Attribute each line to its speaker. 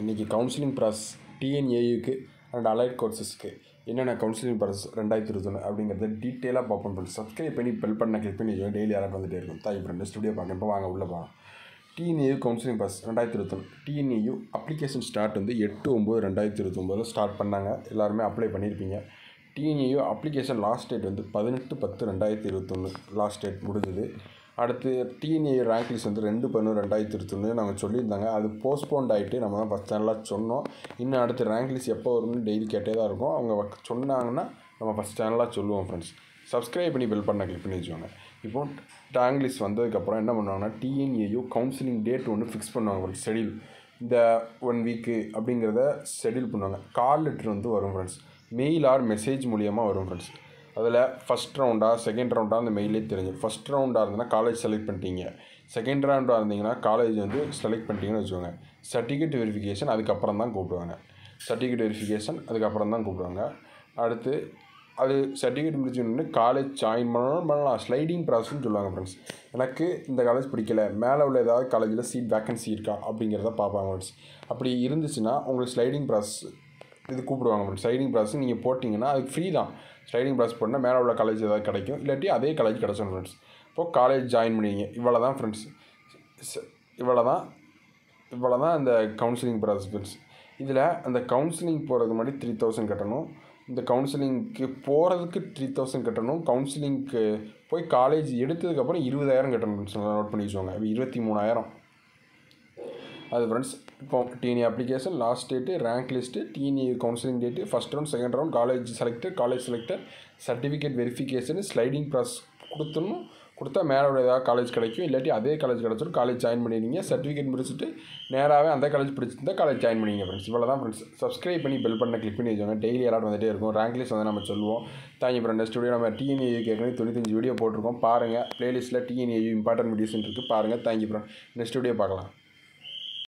Speaker 1: இன்றைக்கி counselling process டிஎன்ஏயுக்கு and allied கோர்சஸ்க்கு என்னென்ன counselling process 2021 அப்படிங்கிறத டீட்டெயிலாக பார்ப்போம் ஃப்ரெண்ட்ஸ். சப்ஸ்கிரைப் பண்ணி பெல் பண்ண கிளிக் பண்ணி டெய்லி யாராவது வந்துட்டே இருக்கும். தாய் ஃப்ரெண்ட் ஸ்டுடியோ பார்க்க இப்போ வாங்க உள்ள போகலாம். TNAU counselling process 2021 TNAU application start வந்து 8/9/2021 ஸ்டார்ட் பண்ணாங்க. எல்லாருமே அப்ளை பண்ணியிருப்பீங்க. டிஎன்ஏயு அப்ளிகேஷன் லாஸ்ட் டேட் வந்து 18/10/2021 லாஸ்ட் டேட் முடிஞ்சுது. அடுத்து டிஎன்ஏ ரேங்க் லிஸ்ட் வந்து 2/11/2021 நாங்கள் சொல்லியிருந்தாங்க. அது போஸ்ட்போண்ட் ஆகிட்டு நம்ம தான் ஃபஸ்ட் சேனலாக சொன்னோம். இன்னும் அடுத்து ரேங்க் லிஸ்ட் எப்போ வரும்னு டெய்லி கேட்டே தான் இருக்கும். அவங்க சொன்னாங்கன்னா நம்ம ஃபஸ்ட் சேனலாக சொல்லுவோம் ஃப்ரெண்ட்ஸ். சப்ஸ்கிரைப் பண்ணி பெல் பண்ண கிளிக் பண்ணி வச்சுக்கோங்க. இப்போ ரேங்க் லிஸ்ட் வந்ததுக்கப்புறம் என்ன பண்ணுவாங்கன்னா டிஎன்ஏயு கவுன்சிலிங் டேட் ஒன்று ஃபிக்ஸ் பண்ணுவாங்க ஃப்ரெண்ட்ஸ். ஷெடியூல் இந்த 1 வீக்கு அப்படிங்கிறத ஷெடியூல் பண்ணுவாங்க. கால் லெட்ரு வந்து வரும் ஃப்ரெண்ட்ஸ். மெயில் ஆர் மெசேஜ் மூலியமாக வரும் ஃப்ரெண்ட்ஸ். அதில் ஃபஸ்ட் ரவுண்டாக செகண்ட் ரவுண்டாக அந்த மெயிலே தெரிஞ்சு. ஃபஸ்ட் ரவுண்டாக இருந்ததுன்னா காலேஜ் செலக்ட் பண்ணிட்டீங்க. செகண்ட் ரவுண்டாக இருந்தீங்கன்னா காலேஜ் வந்து செலக்ட் பண்ணிட்டீங்கன்னு வச்சுக்கோங்க. சர்டிஃபிகேட் வெரிஃபிகேஷன் அதுக்கப்புறம் தான் கூப்பிடுவாங்க. சர்டிஃபிகேட் வெரிஃபிகேஷன் அதுக்கப்புறம் தான் கூப்பிடுவாங்க. அடுத்து அது சர்டிஃபிகேட் முடிச்சுன்னு காலேஜ் ஜாயின் பண்ணலாம். ஸ்லைடிங் ப்ராசஸ்ன்னு சொல்லுவாங்க ஃப்ரெண்ட்ஸ். எனக்கு இந்த காலேஜ் பிடிக்கல, மேலே உள்ள ஏதாவது காலேஜில் சீட் வேக்கன்சி இருக்கா அப்படிங்கிறத பார்ப்பாங்க ஃப்ரெண்ட்ஸ். அப்படி இருந்துச்சுன்னா உங்களுக்கு ஸ்லைடிங் ப்ராசஸ் இது கூப்பிடுவாங்க ஃப்ரெண்ட்ஸ். ஸ்லைடிங் ப்ராசஸ் நீங்கள் போட்டிங்கன்னா அதுக்கு ஃப்ரீ தான். ஸ்லைடிங் ப்ராசஸ் போட்டால் மேலே உள்ள காலேஜ் ஏதாவது கிடைக்கும், இல்லாட்டி அதே காலேஜ் கிடச்சிடும் ஃப்ரெண்ட்ஸ். இப்போது காலேஜ் ஜாயின் பண்ணிங்க. இவ்வளோ தான் ஃப்ரெண்ட்ஸ். இவ்வளோ தான் இந்த கவுன்சிலிங் ப்ராசஸ் ஃப்ரெண்ட்ஸ். இதில் அந்த கவுன்சிலிங் போகிறதுக்கு முன்னாடி 3000 கட்டணும். இந்த கவுன்சிலிங்க்கு போகிறதுக்கு 3000 கட்டணும். கவுன்சிலிங்க்கு போய் காலேஜ் எடுத்ததுக்கப்புறம் 20,000 கட்டணும் ஃப்ரெண்ட்ஸ். நோட் பண்ணி வச்சுக்கோங்க. 23,000 அது ஃப்ரெண்ட்ஸ். இப்போ DNA application last date, rank list, DNA counselling date, first round second round, college selected, certificate verification, sliding process கொடுத்தா மேலே உள்ள ஏதாவது காலேஜ் கிடைக்கும், இல்லாட்டி அதே காலேஜ் கிடச்சிடும். காலேஜ் ஜாயின் பண்ணிடுங்க. சர்டிஃபிகேட் முடிச்சுட்டு நேராகவே அந்த காலேஜ் பிடிச்சிருந்தா காலேஜ் ஜாயின் பண்ணிங்க ஃப்ரெண்ட்ஸ். இவ்வளோ தான் ஃப்ரெண்ட்ஸ். சப்ஸ்கிரைப் பண்ணி பெல் பண்ண கிளிக் பண்ணி வச்சுக்கோங்க. டெய்லி அலாட் வந்துகிட்டே இருக்கும். ரேங்க் லிஸ்ட் வந்து நம்ம சொல்லுவோம். Thank you friend. நெக்ஸ்ட் வீடியோ நம்ம டிஎன்ஏ கேட்கணும் 95 வீடியோ போட்டிருக்கோம். பாருங்கள். ப்ளேலிஸ்ட்டில் டிஎன்ஏ இம்பார்ட்டன்ட் வீடியோஸ் இருக்குது பாருங்கள். Thank you friend. நெக்ஸ்ட் வீடியோ பார்க்கலாம்.